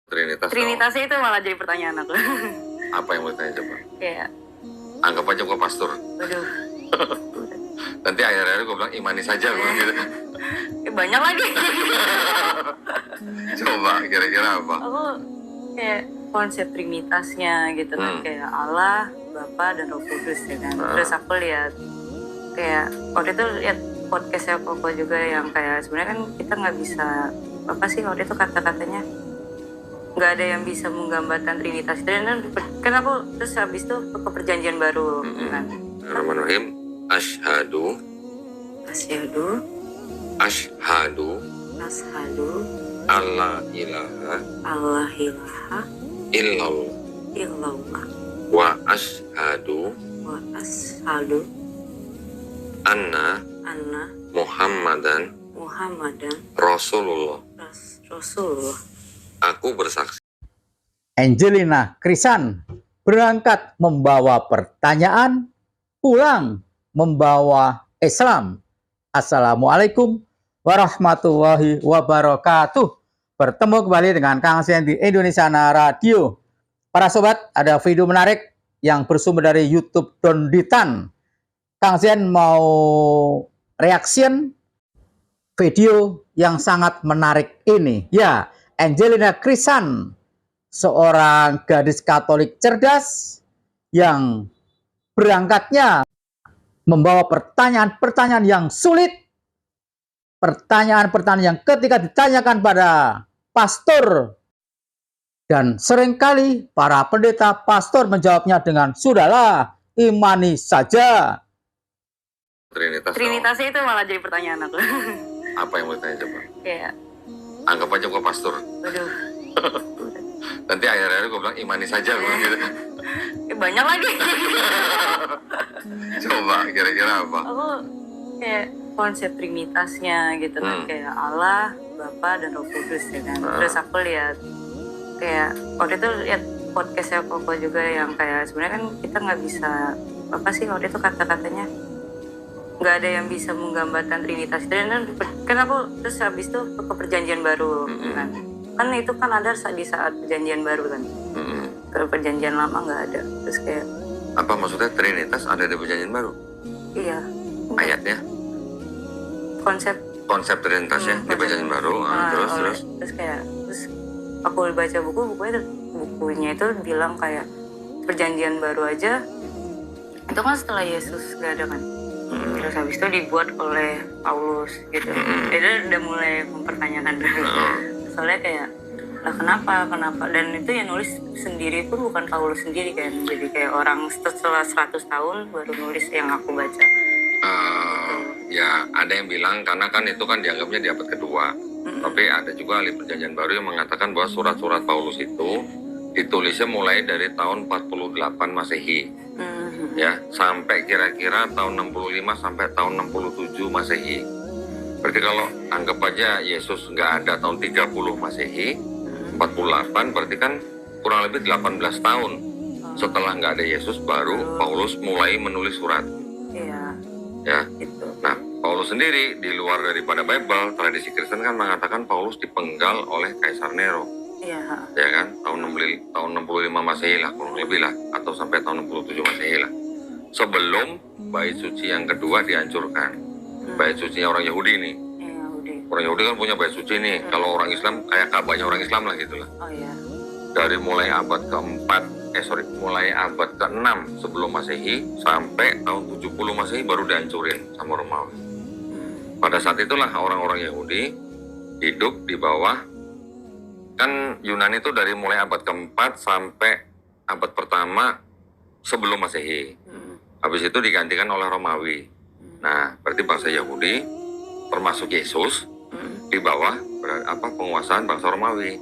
Trinitasnya itu malah jadi pertanyaan aku. Apa yang mau ditanya coba? Kayak, Anggap aja gue pastor. waduh, Nanti akhir-akhir gue bilang imani saja gue gitu. banyak lagi. Coba kira-kira apa? Aku kayak konsep trinitasnya gitu kan, kayak Allah, Bapa dan Roh Kudus ya kan. Terus aku lihat kayak waktu itu lihat podcastnya Koko juga yang kayak sebenarnya kan kita nggak bisa apa sih waktu itu kata-katanya nggak ada yang bisa menggambarkan trinitas itu. Dan kan aku terus habis itu ke perjanjian baru kan. Bismillahirrahmanirrahim. Asyhadu Ashadu alla ilaha Allah ilaha illallah illallah wa asyhadu wa ashadu anna Muhammadan Rasulullah. Aku bersaksi. Angelina Krisan berangkat membawa pertanyaan, pulang membawa Islam. Assalamualaikum warahmatullahi wabarakatuh. Bertemu kembali dengan Kang Sian di Indonesiana Radio. Para sobat, ada video menarik yang bersumber dari YouTube Donditan. Kang Sian mau reaction video yang sangat menarik ini. Ya, Angelina Krisan, seorang gadis Katolik cerdas yang berangkatnya membawa pertanyaan-pertanyaan yang sulit, pertanyaan-pertanyaan yang ketika ditanyakan pada pastor dan seringkali para pendeta pastor menjawabnya dengan sudahlah, imani saja. Trinitasnya itu malah jadi pertanyaan aku. Apa yang mau ditanya coba? Kayak, Anggap aja gue pastor. waduh, Nanti akhir-akhir gue bilang imani saja gue gitu. banyak lagi. Coba kira-kira apa? Aku kayak konsep trinitasnya gitu kan, kayak Allah, Bapa dan Roh Kudus ya kan. Terus aku lihat kayak waktu itu lihat podcastnya Koko juga yang kayak sebenarnya kan kita nggak bisa apa sih waktu itu kata-katanya nggak ada yang bisa menggambarkan trinitas. Dan kan aku terus habis itu ke perjanjian baru kan itu kan ada di saat perjanjian baru kan. Ke perjanjian lama nggak ada. Terus kayak Apa maksudnya Trinitas ada di perjanjian baru? iya Ayatnya? konsep Trinitasnya di perjanjian baru. Terus terus aku baca bukunya itu bilang kayak perjanjian baru aja itu kan setelah Yesus gak ada kan. Terus habis itu dibuat oleh Paulus gitu. Dia udah mulai mempertanyakan soalnya kayak lah kenapa dan itu yang nulis sendiri pun bukan Paulus sendiri kan, jadi kayak orang setelah 100 tahun baru nulis yang aku baca. Ya ada yang bilang karena kan itu kan dianggapnya di abad kedua. Tapi ada juga ahli perjanjian baru yang mengatakan bahwa surat-surat Paulus itu ditulisnya mulai dari tahun 48 Masehi. Ya, sampai kira-kira tahun 65 sampai tahun 67 Masehi. Berarti kalau anggap aja Yesus nggak ada tahun 30 Masehi, 48 berarti kan kurang lebih 18 tahun setelah nggak ada Yesus baru Paulus mulai menulis surat. Iya. Ya. Gitu. Nah, Paulus sendiri di luar daripada Bible, tradisi Kristen kan mengatakan Paulus dipenggal oleh Kaisar Nero. Iya. Ya kan, tahun 65 Masehi lah kurang lebih lah, atau sampai tahun 67 Masehi lah. Sebelum bait suci yang kedua dihancurkan. Bait sucinya orang Yahudi nih. Orang Yahudi kan punya bait suci nih. Kalau orang Islam kayak Ka'bahnya orang Islam lah gitu lah. Oh iya. Dari mulai abad mulai abad ke-6 sebelum Masehi sampai tahun 70 Masehi baru dihancurin sama Romawi. Pada saat itulah orang-orang Yahudi hidup di bawah, kan Yunani itu dari mulai abad ke-4 sampai abad pertama sebelum Masehi. Habis itu digantikan oleh Romawi. Nah, berarti bangsa Yahudi termasuk Yesus di bawah penguasaan bangsa Romawi.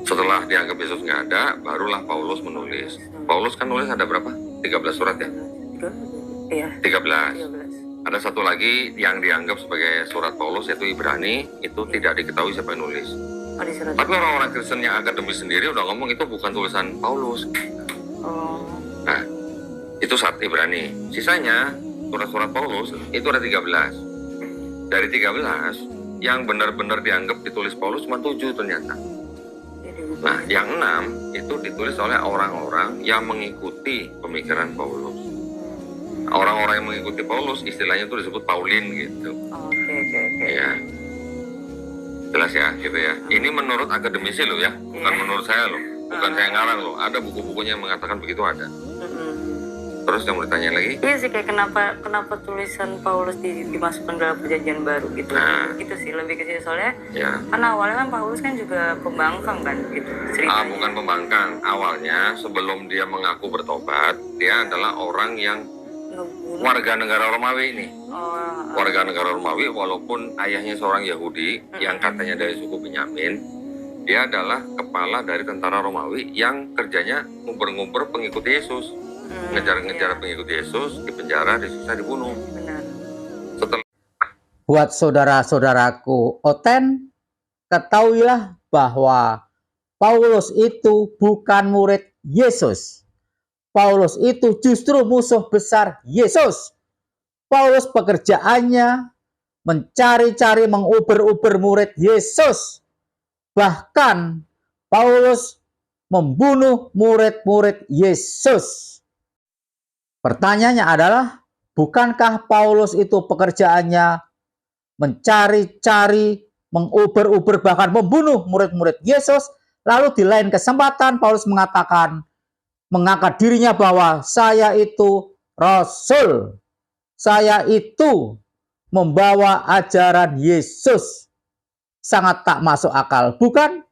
Setelah dianggap Yesus nggak ada, barulah Paulus menulis. Paulus kan nulis ada berapa? 13 surat ya? Iya. 13. Ada satu lagi yang dianggap sebagai surat Paulus yaitu Ibrani, itu tidak diketahui siapa yang nulis. Tapi orang-orang Kristen yang akademis sendiri udah ngomong itu bukan tulisan Paulus. Nah, itu saat Ibrani. Sisanya surat-surat Paulus itu ada 13. Dari 13 yang benar-benar dianggap ditulis Paulus cuma 7 ternyata. Nah, yang 6 itu ditulis oleh orang-orang yang mengikuti pemikiran Paulus. Orang-orang yang mengikuti Paulus istilahnya itu disebut Paulin gitu. Oke. Ya. Jelas ya, gitu ya. Ini menurut akademisi loh ya, bukan menurut saya loh. Bukan saya ngarang loh. Ada buku-bukunya yang mengatakan begitu ada. Terus yang mau ditanya lagi? Iya sih, kayak kenapa tulisan Paulus dimasukkan dalam perjanjian baru gitu. Nah. Gitu sih, lebih ke situ soalnya. Ya. Karena awalnya kan Paulus kan juga pembangkang kan gitu ceritanya. Bukan pembangkang. Awalnya sebelum dia mengaku bertobat, dia adalah orang yang Ngebunuh. warga negara Romawi ini. Warga Warga negara Romawi walaupun ayahnya seorang Yahudi yang katanya dari suku Benyamin, dia adalah kepala dari tentara Romawi yang kerjanya nguber-nguber pengikut Yesus. Ngejar-ngejar pengikut Yesus, dipenjara, disiksa, dibunuh. Benar. Setelah Buat saudara-saudaraku Oten, ketahuilah bahwa Paulus itu bukan murid Yesus. Paulus itu justru musuh besar Yesus. Paulus pekerjaannya mencari-cari, menguber-uber murid Yesus. Bahkan Paulus membunuh murid-murid Yesus. Pertanyaannya adalah, bukankah Paulus itu pekerjaannya mencari-cari, menguber-uber, bahkan membunuh murid-murid Yesus? Lalu di lain kesempatan Paulus mengatakan, mengangkat dirinya bahwa saya itu Rasul. Saya itu membawa ajaran Yesus. Sangat tak masuk akal, bukan?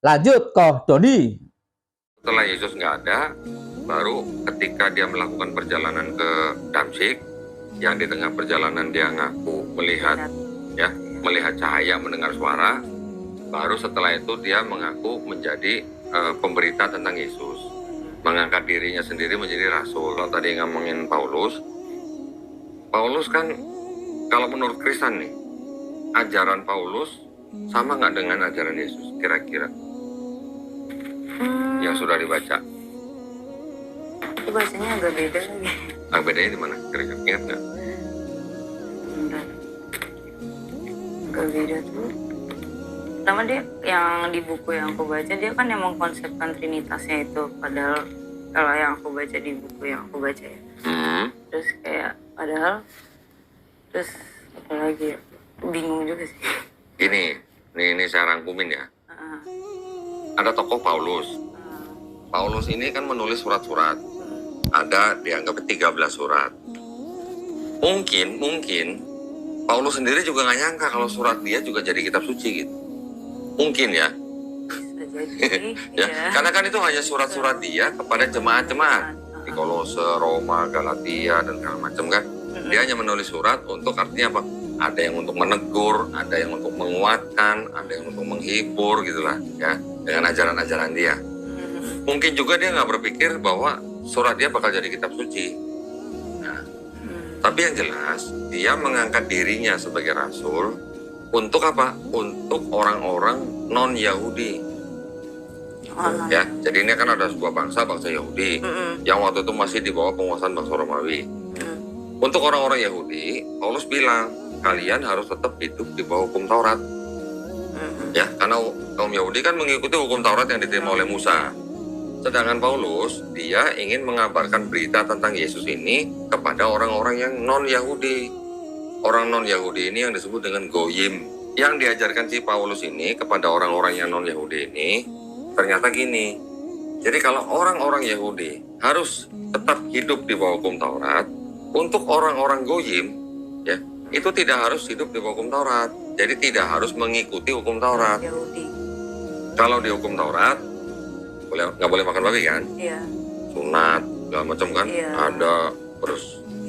Lanjut, Koh Doni. setelah Yesus nggak ada, baru ketika dia melakukan perjalanan ke Damsyik, yang di tengah perjalanan dia ngaku melihat cahaya, mendengar suara, baru setelah itu dia mengaku menjadi pemberita tentang Yesus, mengangkat dirinya sendiri menjadi rasul. Kalau tadi ngomongin Paulus kan kalau menurut Kristen nih, ajaran Paulus sama nggak dengan ajaran Yesus kira-kira yang sudah dibaca? Itu bahasanya agak beda lagi. Bedanya di mana? Kira-kira ingat nggak? Benar. Agak beda tuh. Pertama dia yang di buku yang aku baca, dia kan yang mengkonsepkan trinitasnya itu. Padahal kalau yang aku baca di buku yang aku baca ya. Terus kayak padahal terus apa lagi ya? Bingung juga sih. Ini saya rangkumin ya. Ada tokoh Paulus. Paulus ini kan menulis surat-surat. Ada dianggap 13 surat. Mungkin Paulus sendiri juga nggak nyangka kalau surat dia juga jadi kitab suci gitu. Mungkin ya. Bisa jadi. Ya, karena kan itu hanya surat-surat dia kepada jemaat-jemaat di Kolose, Roma, Galatia dan segala macam kan. Dia hanya menulis surat untuk artinya apa? Ada yang untuk menegur, ada yang untuk menguatkan, ada yang untuk menghibur gitulah ya, dengan ajaran-ajaran dia. Mungkin juga dia nggak berpikir bahwa surat dia bakal jadi kitab suci. Nah, tapi yang jelas dia mengangkat dirinya sebagai rasul untuk apa? Untuk orang-orang non-Yahudi. Ya, jadi ini kan ada sebuah bangsa Yahudi yang waktu itu masih di bawah penguasaan bangsa Romawi. Untuk orang-orang Yahudi, Paulus bilang, kalian harus tetap hidup di bawah hukum Taurat. Ya, karena kaum Yahudi kan mengikuti hukum Taurat yang diterima oleh Musa. Sedangkan Paulus, dia ingin mengabarkan berita tentang Yesus ini kepada orang-orang yang non-Yahudi. Orang non-Yahudi ini yang disebut dengan Goyim. Yang diajarkan si Paulus ini kepada orang-orang yang non-Yahudi ini, ternyata gini. Jadi kalau orang-orang Yahudi harus tetap hidup di bawah hukum Taurat, untuk orang-orang Goyim, ya, itu tidak harus hidup di bawah hukum Taurat. Jadi tidak harus mengikuti hukum Taurat. Yahudi. Kalau di hukum Taurat, nggak boleh makan babi kan? Iya. Sunat, segala macam kan? Iya. Ada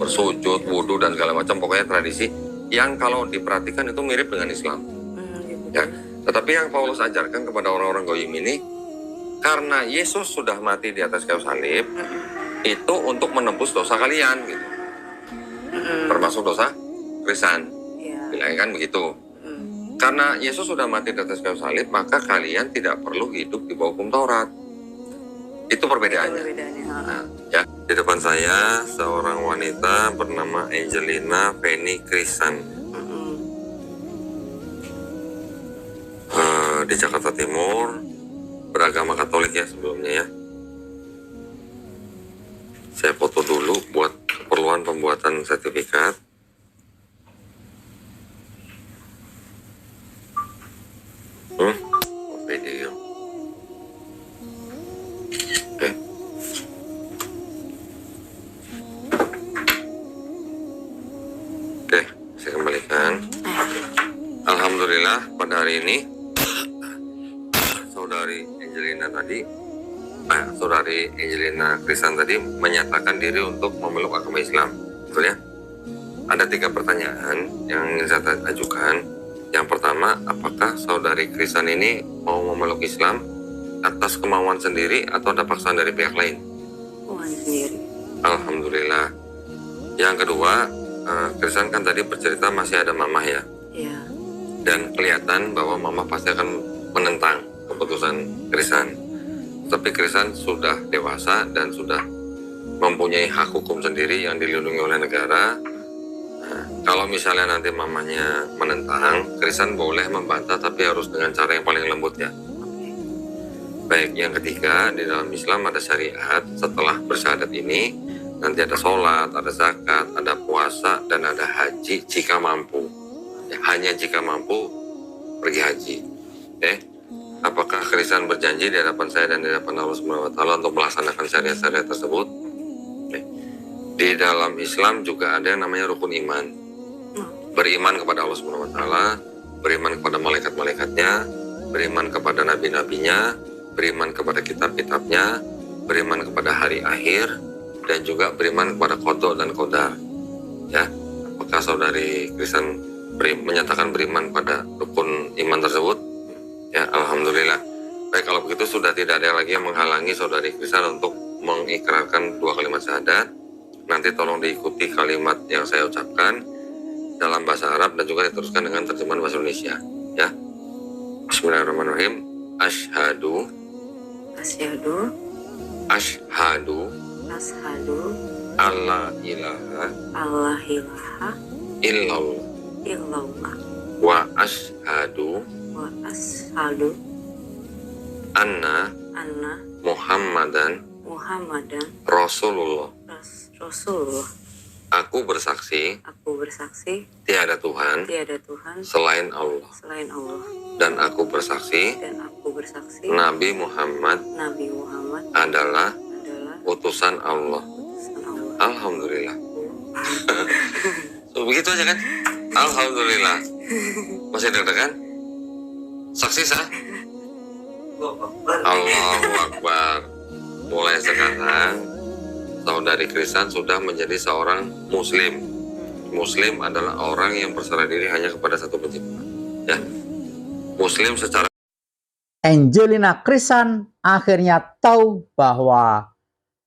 bersujud, wudhu dan segala macam. Pokoknya tradisi yang kalau diperhatikan itu mirip dengan Islam. Ya. Tetapi yang Paulus ajarkan kepada orang-orang Goyim ini, karena Yesus sudah mati di atas kayu salib, itu untuk menebus dosa kalian gitu. Termasuk dosa Kristen. Bilangnya kan begitu. Karena Yesus sudah mati di atas kayu salib, maka kalian tidak perlu hidup di bawah hukum Taurat. Itu perbedaannya. Nah, ya, di depan saya seorang wanita bernama Angelina Penny Krisan. di Jakarta Timur, beragama Katolik ya sebelumnya ya. Saya foto dulu buat keperluan pembuatan sertifikat. Video. Oke. Oke, saya kembalikan. Alhamdulillah pada hari ini saudari Angelina Krisan tadi menyatakan diri untuk memeluk agama Islam, betul ya? Ada 3 pertanyaan yang ingin saya ajukan. Yang pertama, apakah saudari Krisan ini mau memeluk Islam atas kemauan sendiri atau ada paksaan dari pihak lain? Kemauan sendiri. Alhamdulillah. Yang kedua, Krisan kan tadi bercerita masih ada mamah ya? Iya. Dan kelihatan bahwa mamah pasti akan menentang keputusan Krisan. Tapi Krisan sudah dewasa dan sudah mempunyai hak hukum sendiri yang dilindungi oleh negara. Nah, kalau misalnya nanti mamanya menentang, Krisan boleh membantah tapi harus dengan cara yang paling lembut ya. Baik, yang ketiga, di dalam Islam ada syariat. Setelah bersyahadat ini, nanti ada sholat, ada zakat, ada puasa, dan ada haji jika mampu. Ya, hanya jika mampu pergi haji. Oke? Apakah Krisan berjanji di hadapan saya dan di hadapan Allah Subhanahu wa Ta'ala untuk melaksanakan syariat-syariat tersebut? Oke. Di dalam Islam juga ada yang namanya rukun iman. Beriman kepada Allah Subhanahu wa Ta'ala, beriman kepada malaikat-malaikatnya, beriman kepada nabi-nabinya, beriman kepada kitab-kitabnya, beriman kepada hari akhir, dan juga beriman kepada qada dan qadar. Ya, apakah saudari Krisan menyatakan beriman pada rukun iman tersebut? Ya, alhamdulillah. Baik, kalau begitu sudah tidak ada lagi yang menghalangi saudari Krisan untuk mengikrarkan 2 kalimat syahadat. Nanti tolong diikuti kalimat yang saya ucapkan dalam bahasa Arab dan juga diteruskan dengan terjemahan bahasa Indonesia. Ya, Bismillahirrahmanirrahim. Ashhadu alla ilaha illallah wa ashhadu anna Muhammadan Rasulullah. Aku bersaksi tiada Tuhan selain Allah. Dan aku bersaksi Nabi Muhammad adalah utusan Allah. Alhamdulillah. So, begitu aja kan? Alhamdulillah. Masih deg-degan? Saksi sah? Allahu Akbar. Mulai sekarang saudari Krisan sudah menjadi seorang muslim. Muslim adalah orang yang berserah diri hanya kepada satu pencipta. Ya. Muslim secara Angelina Krisan akhirnya tahu bahwa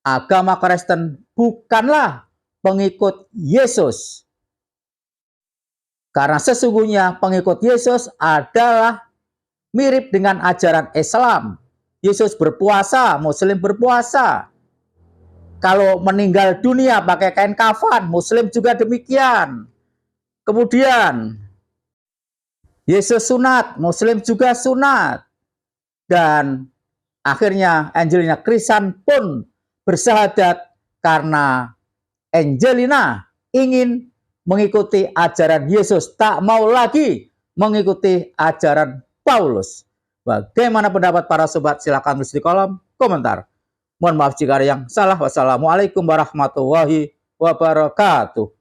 agama Kristen bukanlah pengikut Yesus. Karena sesungguhnya pengikut Yesus adalah mirip dengan ajaran Islam. Yesus berpuasa, Muslim berpuasa. Kalau meninggal dunia pakai kain kafan, Muslim juga demikian. Kemudian Yesus sunat, Muslim juga sunat. Dan akhirnya Angelina Krisan pun bersyahadat karena Angelina ingin mengikuti ajaran Yesus, tak mau lagi mengikuti ajaran Paulus. Bagaimana pendapat para sobat? Silakan tulis di kolom komentar. Mohon maaf jika ada yang salah. Wassalamualaikum warahmatullahi wabarakatuh.